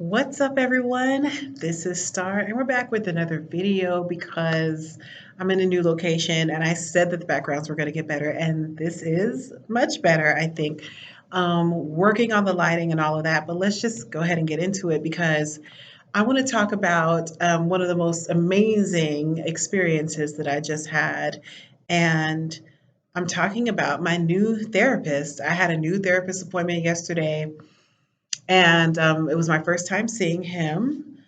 What's up, everyone? This is Star, and we're back with another video because I'm in a new location and I said that the backgrounds were going to get better, and this is much better, I think. Working on the lighting and all of that, but let's just go ahead and get into it because I want to talk about one of the most amazing experiences that I just had. And I'm talking about my new therapist. I had a new therapist appointment yesterday and it was my first time seeing him.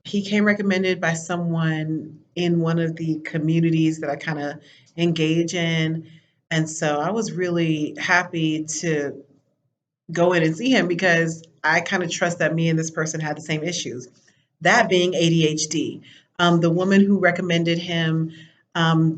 He came recommended by someone in one of the communities that I kind of engage in. And so I was really happy to go in and see him because I kind of trust that me and this person had the same issues, that being ADHD. The woman who recommended him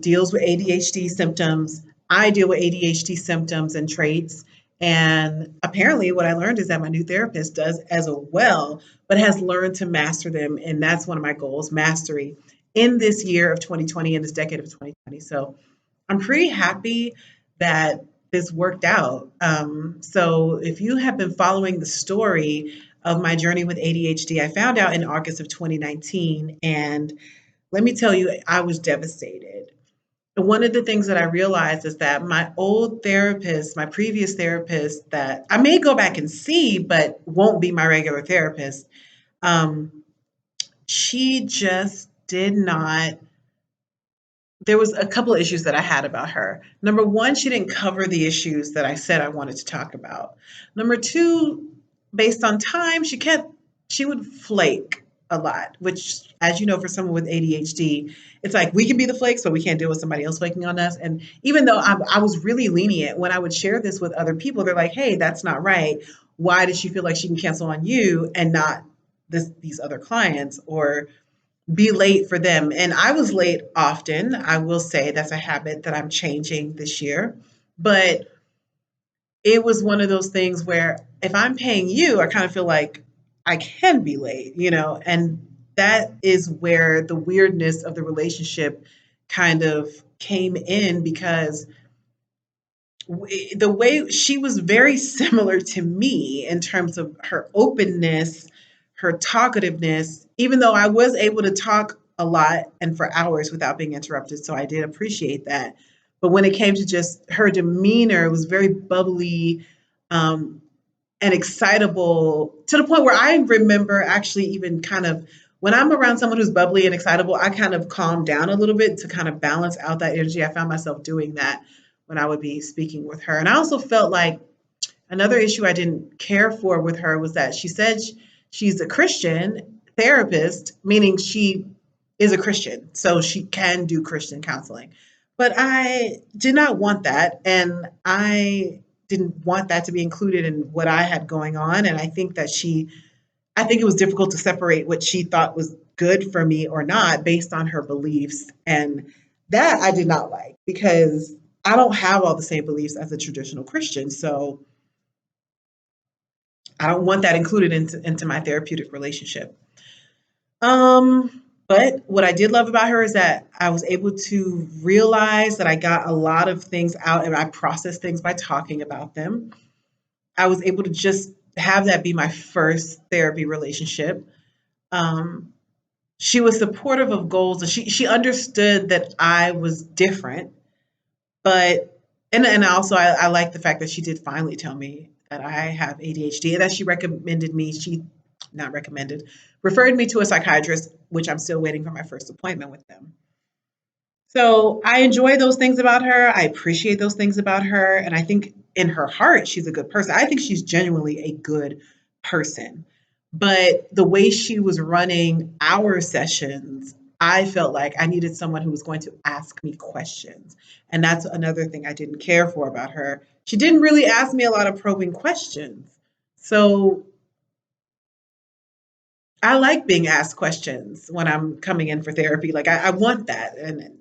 deals with ADHD symptoms. I deal with ADHD symptoms and traits. And apparently, what I learned is that my new therapist does as well, but has learned to master them. And that's one of my goals, mastery in this year of 2020, in this decade of 2020. So I'm pretty happy that this worked out. So if you have been following the story of my journey with ADHD, I found out in August of 2019. And let me tell you, I was devastated. One of the things that I realized is that my old therapist, my previous therapist, that I may go back and see, but won't be my regular therapist, um, she just did not. There was a couple of issues that I had about her. Number one, she didn't cover the issues that I said I wanted to talk about. Number two, based on time, she would flake a lot, which, as you know, for someone with ADHD, it's like we can be the flakes, but we can't deal with somebody else flaking on us. And even though I was really lenient when I would share this with other people, they're like, "Hey, that's not right. Why does she feel like she can cancel on you and not these other clients?" Or be late for them. And I was late often. I will say that's a habit that I'm changing this year. But it was one of those things where if I'm paying you, I kind of feel like I can be late, and that is where the weirdness of the relationship kind of came in because the way she was very similar to me in terms of her openness, her talkativeness, even though I was able to talk a lot and for hours without being interrupted. So I did appreciate that. But when it came to just her demeanor, it was very bubbly um, and excitable to the point where I remember actually even kind of when I'm around someone who's bubbly and excitable, I kind of calm down a little bit to kind of balance out that energy. I found myself doing that when I would be speaking with her. And I also felt like another issue I didn't care for with her was that she said she's a Christian therapist, meaning she is a Christian, so she can do Christian counseling. But I did not want that. And I didn't want that to be included in what I had going on. And I think it was difficult to separate what she thought was good for me or not based on her beliefs. And that I did not like because I don't have all the same beliefs as a traditional Christian. So I don't want that included into my therapeutic relationship. But what I did love about her is that I was able to realize that I got a lot of things out and I processed things by talking about them. I was able to just have that be my first therapy relationship. Um, she was supportive of goals and she understood that I was different, but and also I like the fact that she did finally tell me that I have ADHD and that she recommended me, she not recommended, referred me to a psychiatrist, which I'm still waiting for my first appointment with them. So I enjoy those things about her. I appreciate those things about her. And I think in her heart, she's a good person. I think she's genuinely a good person. But the way she was running our sessions, I felt like I needed someone who was going to ask me questions. And that's another thing I didn't care for about her. She didn't really ask me a lot of probing questions. So I like being asked questions when I'm coming in for therapy. Like I want that. And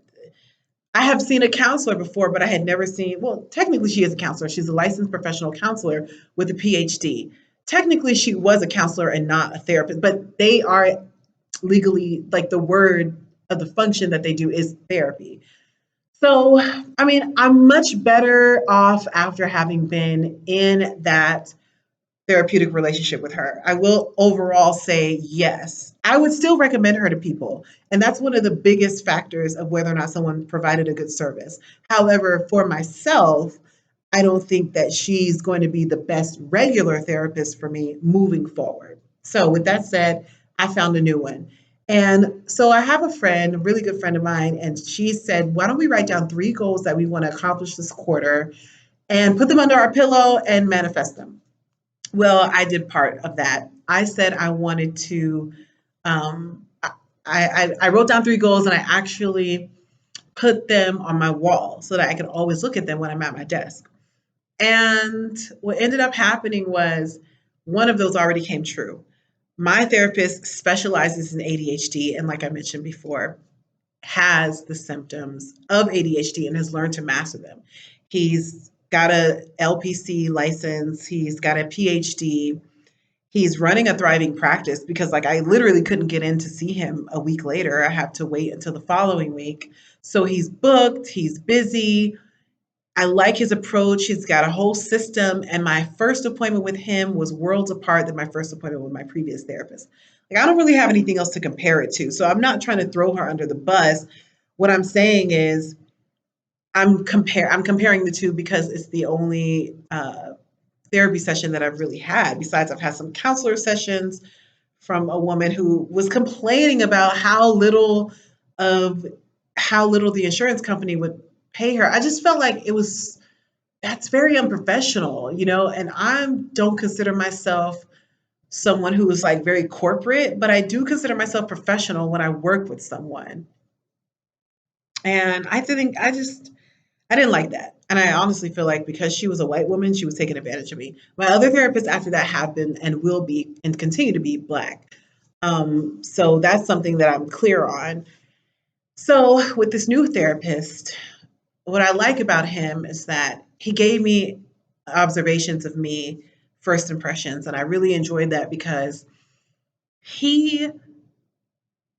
I have seen a counselor before, but I had never seen, well, technically she is a counselor. She's a licensed professional counselor with a PhD. Technically she was a counselor and not a therapist, but they are legally, like the word of the function that they do is therapy. So, I mean, I'm much better off after having been in that therapeutic relationship with her. I will overall say yes. I would still recommend her to people. And that's one of the biggest factors of whether or not someone provided a good service. However, for myself, I don't think that she's going to be the best regular therapist for me moving forward. So, with that said, I found a new one. And so I have a friend, a really good friend of mine, and she said, why don't we write down 3 goals that we want to accomplish this quarter and put them under our pillow and manifest them? Well, I did part of that. I said I wanted to, I wrote down 3 goals and I actually put them on my wall so that I could always look at them when I'm at my desk. And what ended up happening was one of those already came true. My therapist specializes in ADHD, and like I mentioned before, has the symptoms of ADHD and has learned to master them. He's got a LPC license, he's got a PhD, he's running a thriving practice because like I literally couldn't get in to see him a week later. I have to wait until the following week. So he's booked, he's busy, I like his approach. He's got a whole system. And my first appointment with him was worlds apart than my first appointment with my previous therapist. Like, I don't really have anything else to compare it to. So I'm not trying to throw her under the bus. What I'm saying is I'm comparing the two because it's the only therapy session that I've really had. Besides, I've had some counselor sessions from a woman who was complaining about of how little the insurance company would pay her. I just felt like it was that's very unprofessional, and I don't consider myself someone who is like very corporate, but I do consider myself professional when I work with someone. And I didn't like that. And I honestly feel like because she was a white woman, she was taking advantage of me. My other therapists after that have been and will be and continue to be black. So that's something that I'm clear on. So with this new therapist, what I like about him is that he gave me observations of me, first impressions, and I really enjoyed that because he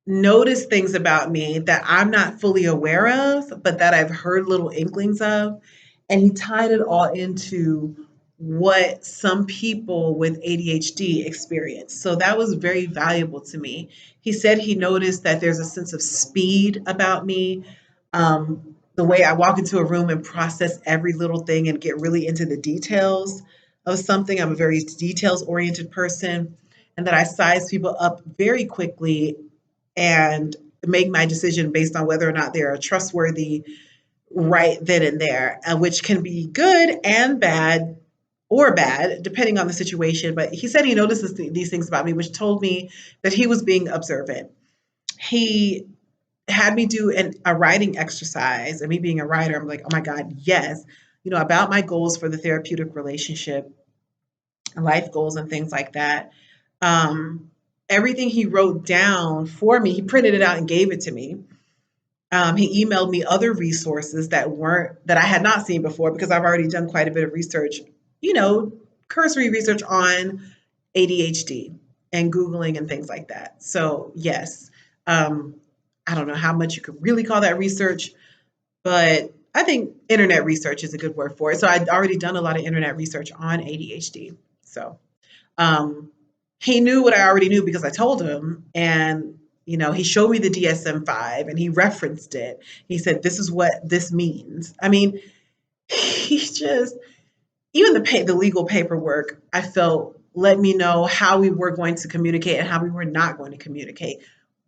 noticed things about me that I'm not fully aware of, but that I've heard little inklings of. And he tied it all into what some people with ADHD experience. So that was very valuable to me. He said he noticed that there's a sense of speed about me. The way I walk into a room and process every little thing and get really into the details of something. I'm a very details oriented person, and that I size people up very quickly and make my decision based on whether or not they're trustworthy right then and there, which can be good and bad or bad depending on the situation. But he said he notices these things about me, which told me that he was being observant. He had me do a writing exercise, and me being a writer, I'm like, oh my God, yes, about my goals for the therapeutic relationship, life goals, and things like that. Um, Everything he wrote down for me, he printed it out and gave it to me. He emailed me other resources that I had not seen before because I've already done quite a bit of research, you know, cursory research on ADHD and Googling and things like that. So yes, um, I don't know how much you could really call that research, but I think internet research is a good word for it. So I'd already done a lot of internet research on ADHD. So um, he knew what I already knew because I told him, and he showed me the DSM-5 and he referenced it. He said, "This is what this means." I mean, he just even the legal paperwork I felt let me know how we were going to communicate and how we were not going to communicate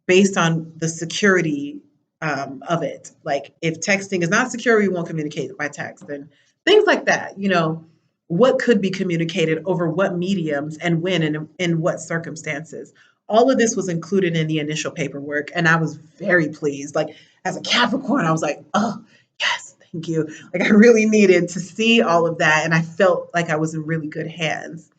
based on the security of it. Like if texting is not secure, we won't communicate by text and things like that. What could be communicated over what mediums and when and in what circumstances. All of this was included in the initial paperwork, and I was very pleased. Like as a Capricorn, I was like, oh, yes, thank you. Like I really needed to see all of that, and I felt like I was in really good hands.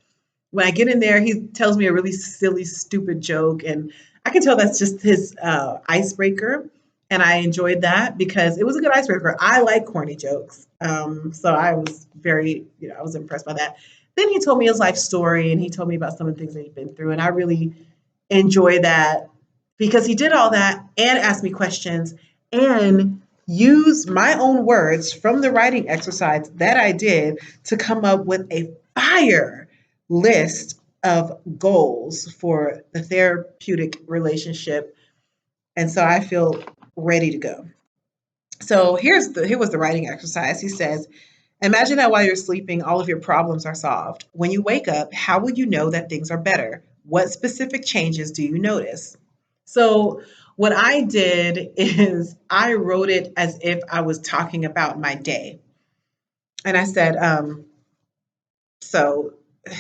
When I get in there, he tells me a really silly, stupid joke, and I can tell that's just his icebreaker. And I enjoyed that because it was a good icebreaker. I like corny jokes, so I was I was impressed by that. Then he told me his life story, and he told me about some of the things that he'd been through, and I really enjoy that because he did all that and asked me questions and used my own words from the writing exercise that I did to come up with a fire list of goals for the therapeutic relationship. And so I feel ready to go. So here was the writing exercise. He says, imagine that while you're sleeping, all of your problems are solved. When you wake up, how would you know that things are better? What specific changes do you notice? So what I did is I wrote it as if I was talking about my day. And I said, so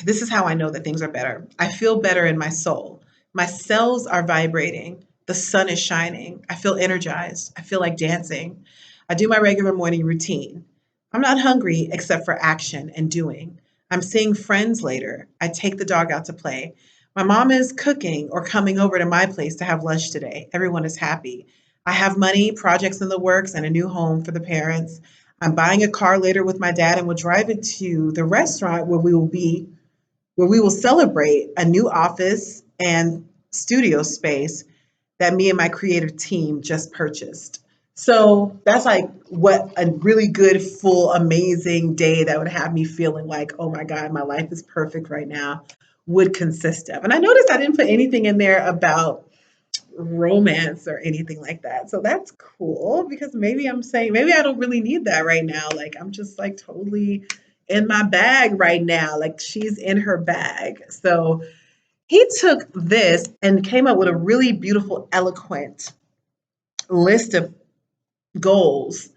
this is how I know that things are better. I feel better in my soul. My cells are vibrating. The sun is shining. I feel energized. I feel like dancing. I do my regular morning routine. I'm not hungry except for action and doing. I'm seeing friends later. I take the dog out to play. My mom is cooking or coming over to my place to have lunch today. Everyone is happy. I have money, projects in the works, and a new home for the parents. I'm buying a car later with my dad and we'll drive it to the restaurant where we will celebrate a new office and studio space that me and my creative team just purchased. So that's like what a really good, full, amazing day that would have me feeling like, oh my God, my life is perfect right now would consist of. And I noticed I didn't put anything in there about romance or anything like that. So that's cool because maybe I'm saying maybe I don't really need that right now. Like I'm just like totally in my bag right now. Like she's in her bag. So he took this and came up with a really beautiful, eloquent list of goals.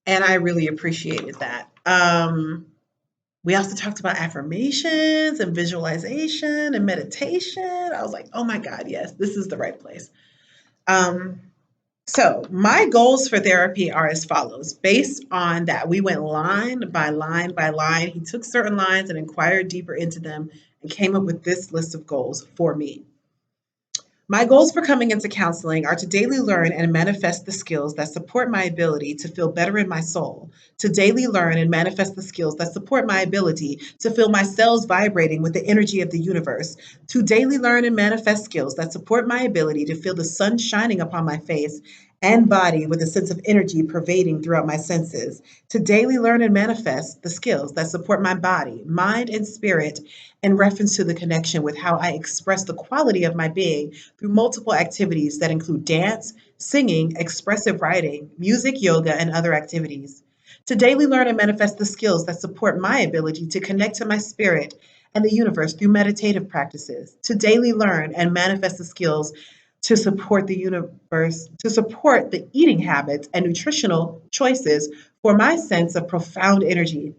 And I really appreciated that. We also talked about affirmations and visualization and meditation. I was like, oh my God, yes, this is the right place. Um, So, my goals for therapy are as follows. Based on that, we went line by line by line. He took certain lines and inquired deeper into them and came up with this list of goals for me. My goals for coming into counseling are to daily learn and manifest the skills that support my ability to feel better in my soul, to daily learn and manifest the skills that support my ability to feel my cells vibrating with the energy of the universe, to daily learn and manifest skills that support my ability to feel the sun shining upon my face and body with a sense of energy pervading throughout my senses, to daily learn and manifest the skills that support my body, mind, and spirit in reference to the connection with how I express the quality of my being through multiple activities that include dance, singing, expressive writing, music, yoga, and other activities. To daily learn and manifest the skills that support my ability to connect to my spirit and the universe through meditative practices. To daily learn and manifest the skills to support the universe, to support the eating habits and nutritional choices for my sense of profound energy.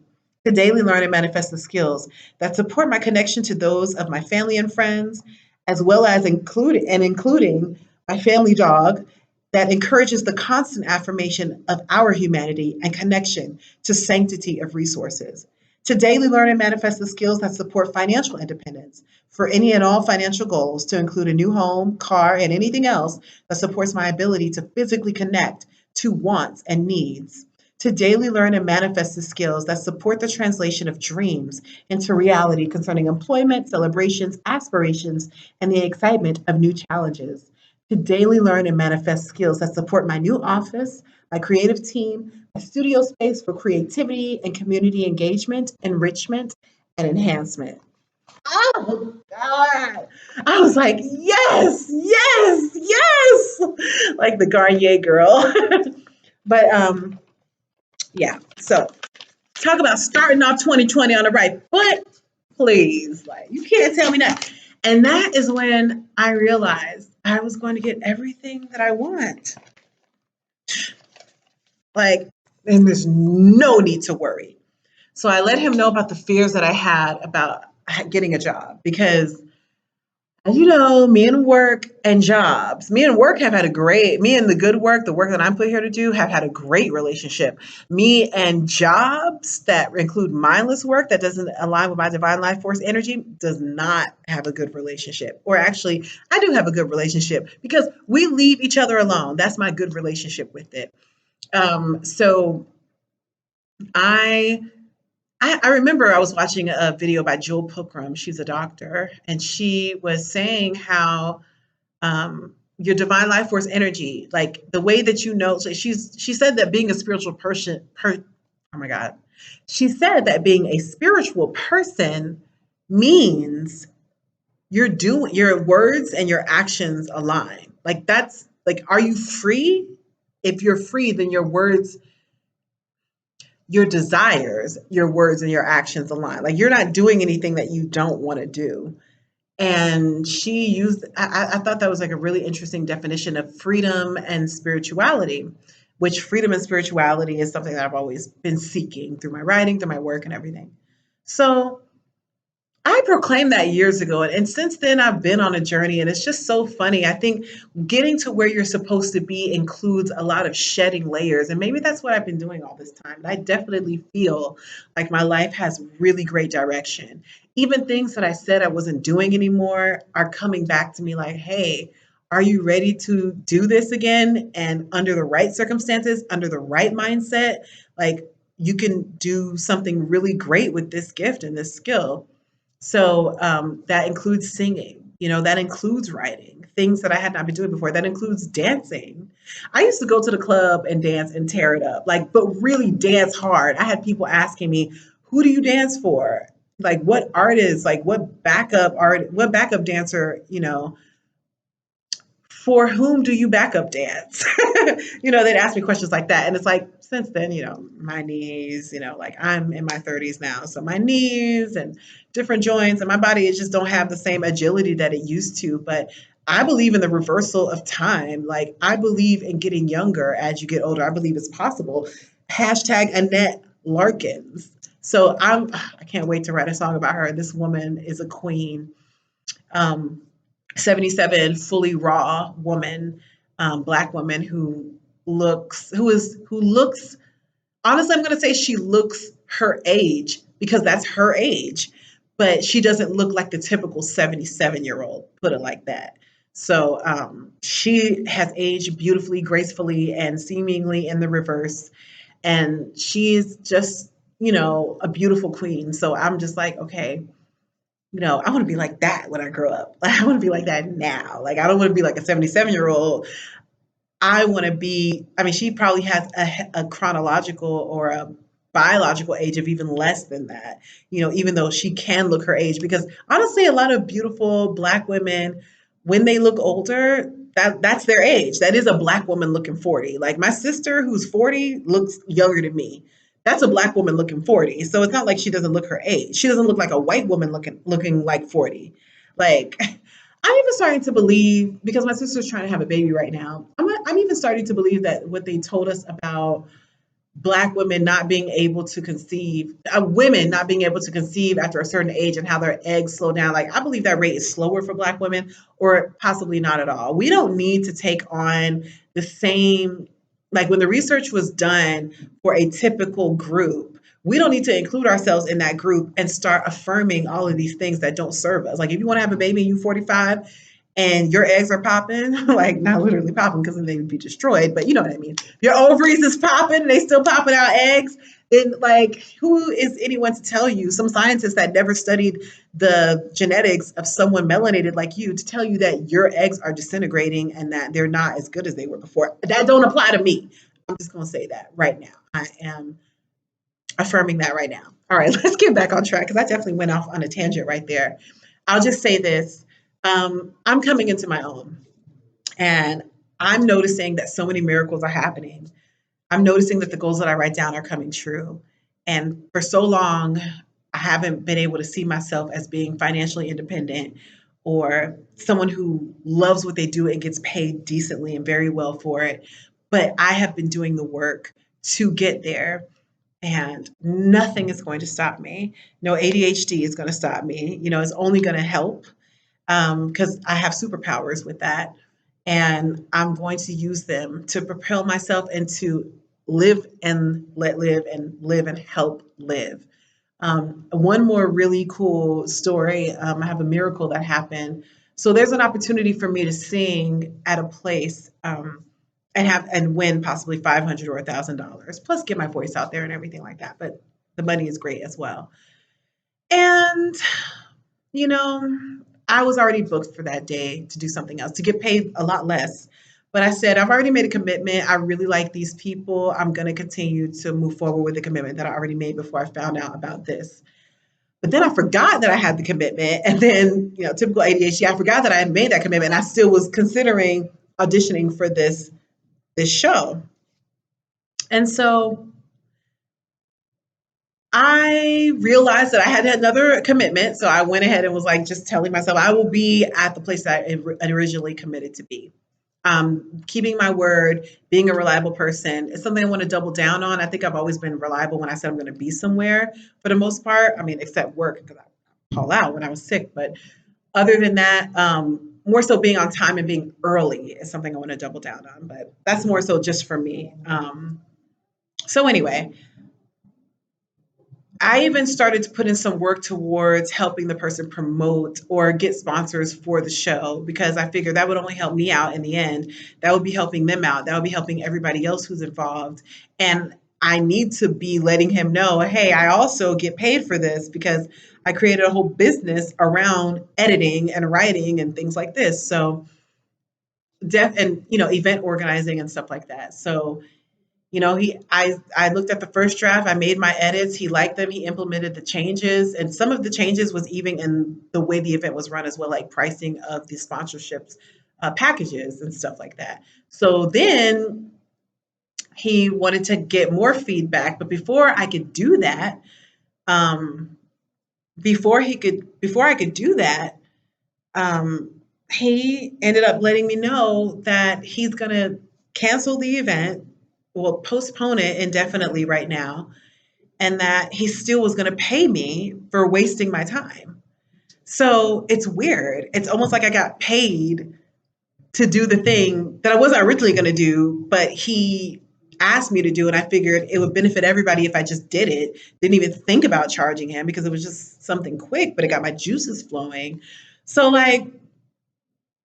To daily learn and manifest the skills that support my connection to those of my family and friends, as well as including my family dog that encourages the constant affirmation of our humanity and connection to sanctity of resources. To daily learn and manifest the skills that support financial independence for any and all financial goals, to include a new home, car, and anything else that supports my ability to physically connect to wants and needs. To daily learn and manifest the skills that support the translation of dreams into reality concerning employment, celebrations, aspirations, and the excitement of new challenges. To daily learn and manifest skills that support my new office, my creative team, my studio space for creativity and community engagement, enrichment, and enhancement. Oh God. I was like, yes, yes, yes. Like the Garnier girl. But yeah. So talk about starting off 2020 on the right foot. Please. Like you can't tell me that. And that is when I realized I was going to get everything that I want. Like, and there's no need to worry. So I let him know about the fears that I had about getting a job because, you know, me and work have had a great, me and the good work, the work that I'm put here to do, have had a great relationship. Me and jobs that include mindless work that doesn't align with my divine life force energy does not have a good relationship. Or actually, I do have a good relationship because we leave each other alone. That's my good relationship with it. So I I remember I was watching a video by Jewel Pilgrim. She's a doctor, and she was saying how your divine life force energy, like the way that you know, so she said that being a spiritual person, oh my God, she said that being a spiritual person means your words and your actions align. Like that's like, are you free? If you're free, then your words, your desires, your words and your actions align. Like you're not doing anything that you don't want to do. And she used, I thought that was like a really interesting definition of freedom and spirituality, which freedom and spirituality is something that I've always been seeking through my writing, through my work and everything. So I proclaimed that years ago. And since then, I've been on a journey, and it's just so funny. I think getting to where you're supposed to be includes a lot of shedding layers. And maybe that's what I've been doing all this time. And I definitely feel like my life has really great direction. Even things that I said I wasn't doing anymore are coming back to me like, hey, are you ready to do this again? And under the right circumstances, under the right mindset, like you can do something really great with this gift and this skill. So that includes singing, that includes writing, things that I had not been doing before. That includes dancing. I used to go to the club and dance and tear it up, like, but really dance hard. I had people asking me, who do you dance for? Like, what artist, like, what backup dancer, for whom do you backup dance? They'd ask me questions like that. And it's like, since then, my knees, like I'm in my 30s now. So my knees and different joints and my body it just don't have the same agility that it used to. But I believe in the reversal of time. Like I believe in getting younger as you get older. I believe it's possible. Hashtag Annette Larkins. So I can't wait to write a song about her. This woman is a queen. 77 fully raw woman, black woman who looks honestly, I'm going to say she looks her age because that's her age, but she doesn't look like the typical 77-year-old, put it like that. So she has aged beautifully, gracefully, and seemingly in the reverse. And she's just, a beautiful queen. So I'm just like, okay, I want to be like that when I grow up. Like, I want to be like that now. Like, I don't want to be like a 77-year-old. I want to be, I mean, she probably has a chronological or a biological age of even less than that, even though she can look her age. Because honestly, a lot of beautiful Black women, when they look older, that's their age. That is a Black woman looking 40. Like my sister, who's 40, looks younger than me. That's a Black woman looking 40. So it's not like she doesn't look her age. She doesn't look like a white woman looking like 40. Like, I'm even starting to believe because my sister's trying to have a baby right now. I'm even starting to believe that what they told us about Black women not being able to conceive, women not being able to conceive after a certain age and how their eggs slow down. Like, I believe that rate is slower for Black women or possibly not at all. We don't need to take on the same, like when the research was done for a typical group, we don't need to include ourselves in that group and start affirming all of these things that don't serve us. Like, if you want to have a baby and you're 45, and your eggs are popping, like not literally popping because then they would be destroyed, but you know what I mean. Your ovaries is popping and they still popping out eggs, then like who is anyone to tell you? Some scientist that never studied the genetics of someone melanated like you to tell you that your eggs are disintegrating and that they're not as good as they were before. That don't apply to me. I'm just gonna say that right now. I am affirming that right now. All right, let's get back on track because I definitely went off on a tangent right there. I'll just say this. I'm coming into my own and I'm noticing that so many miracles are happening. I'm noticing that the goals that I write down are coming true. And for so long, I haven't been able to see myself as being financially independent or someone who loves what they do and gets paid decently and very well for it. But I have been doing the work to get there and nothing is going to stop me. No ADHD is going to stop me. It's only going to help because I have superpowers with that. And I'm going to use them to propel myself and to live and let live and live and help live. One more really cool story. I have a miracle that happened. So there's an opportunity for me to sing at a place and win possibly $500 or $1,000, plus get my voice out there and everything like that. But the money is great as well. And you know, I was already booked for that day to do something else, to get paid a lot less. But I said, I've already made a commitment. I really like these people. I'm going to continue to move forward with the commitment that I already made before I found out about this. But then I forgot that I had the commitment. And then, typical ADHD, I forgot that I had made that commitment. And I still was considering auditioning for this show. And so I realized that I had another commitment. So I went ahead and was like, just telling myself I will be at the place that I originally committed to be. Keeping my word, being a reliable person is something I want to double down on. I think I've always been reliable when I said I'm going to be somewhere for the most part. I mean, except work because I call out when I was sick. But other than that, more so being on time and being early is something I want to double down on. But that's more so just for me. So anyway, I even started to put in some work towards helping the person promote or get sponsors for the show because I figured that would only help me out in the end. That would be helping them out. That would be helping everybody else who's involved. And I need to be letting him know, hey, I also get paid for this because I created a whole business around editing and writing and things like this. So, event organizing and stuff like that. So, I looked at the first draft, I made my edits, he liked them, he implemented the changes, and some of the changes was even in the way the event was run as well, like pricing of the sponsorships packages and stuff like that. So then he wanted to get more feedback, but before I could do that, um, before I could do that, um, he ended up letting me know that he's gonna cancel the event, well, postpone it indefinitely right now, and that he still was gonna pay me for wasting my time. So it's weird. It's almost like I got paid to do the thing that I wasn't originally gonna do, but he asked me to do it. I figured it would benefit everybody if I just did it. Didn't even think about charging him because it was just something quick, but it got my juices flowing. So like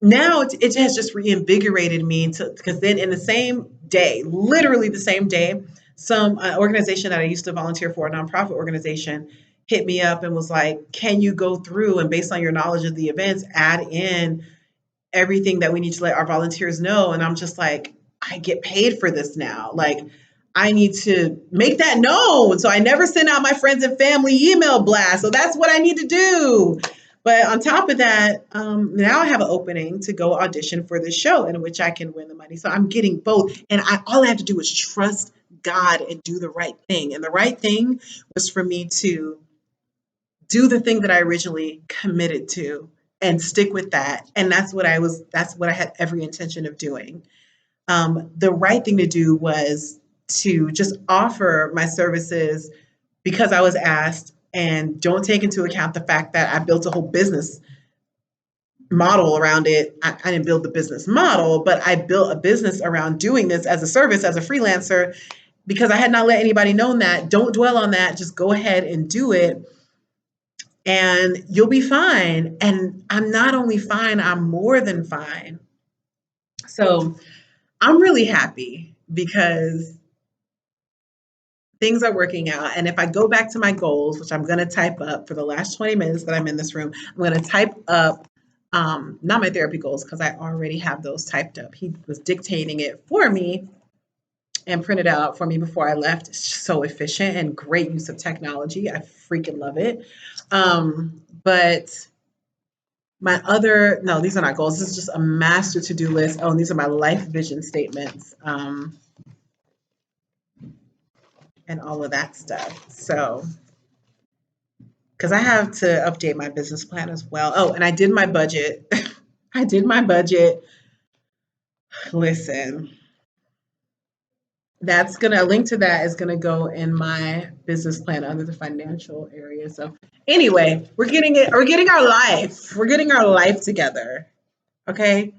now it has just reinvigorated me to because then in the same day, literally the same day, some organization that I used to volunteer for, a nonprofit organization, hit me up and was like, "Can you go through and based on your knowledge of the events, add in everything that we need to let our volunteers know?" And I'm just like, I get paid for this now. Like, I need to make that known. So I never send out my friends and family email blast. So that's what I need to do. But on top of that, now I have an opening to go audition for this show in which I can win the money. So I'm getting both. And all I have to do is trust God and do the right thing. And the right thing was for me to do the thing that I originally committed to and stick with that. And that's what I had every intention of doing. The right thing to do was to just offer my services because I was asked and don't take into account the fact that I built a whole business model around it. I didn't build the business model, but I built a business around doing this as a service, as a freelancer, because I had not let anybody know that. Don't dwell on that. Just go ahead and do it and you'll be fine. And I'm not only fine, I'm more than fine. So I'm really happy because things are working out. And if I go back to my goals, which I'm going to type up for the last 20 minutes that I'm in this room, I'm going to type up not my therapy goals because I already have those typed up. He was dictating it for me and printed out for me before I left. It's so efficient and great use of technology. I freaking love it. But my other, no, these are not goals. This is just a master to-do list. Oh, and these are my life vision statements. And all of that stuff. So, because I have to update my business plan as well. Oh, and I did my budget. I did my budget. Listen, that's gonna a link to that is gonna go in my business plan under the financial area. So anyway, we're getting it. We're getting our life. We're getting our life together. Okay.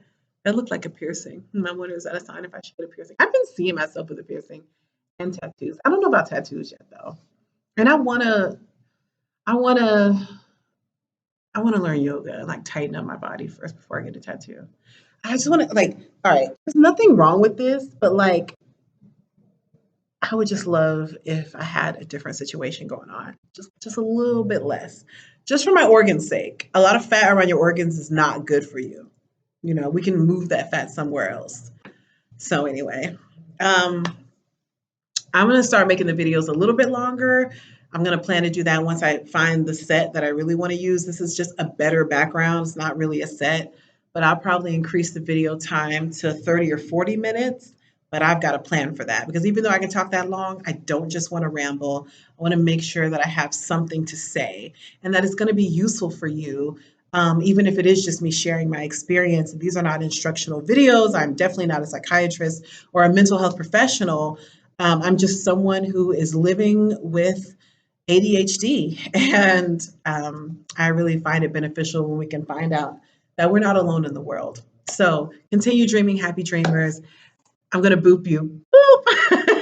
That looked like a piercing. I wonder is that a sign if I should get a piercing? I've been seeing myself with a piercing and tattoos. I don't know about tattoos yet though. And I wanna I want to learn yoga and like tighten up my body first before I get a tattoo. I just want to like, all right, there's nothing wrong with this, but like, I would just love if I had a different situation going on, just a little bit less, just for my organs' sake. A lot of fat around your organs is not good for you. We can move that fat somewhere else. So anyway, um, I'm gonna start making the videos a little bit longer. I'm going to plan to do that once I find the set that I really want to use. This is just a better background. It's not really a set, but I'll probably increase the video time to 30 or 40 minutes. But I've got a plan for that because even though I can talk that long, I don't just want to ramble. I want to make sure that I have something to say and that it's going to be useful for you. Even if it is just me sharing my experience, these are not instructional videos. I'm definitely not a psychiatrist or a mental health professional. I'm just someone who is living with ADHD. And I really find it beneficial when we can find out that we're not alone in the world. So continue dreaming, happy dreamers. I'm going to boop you. Boop.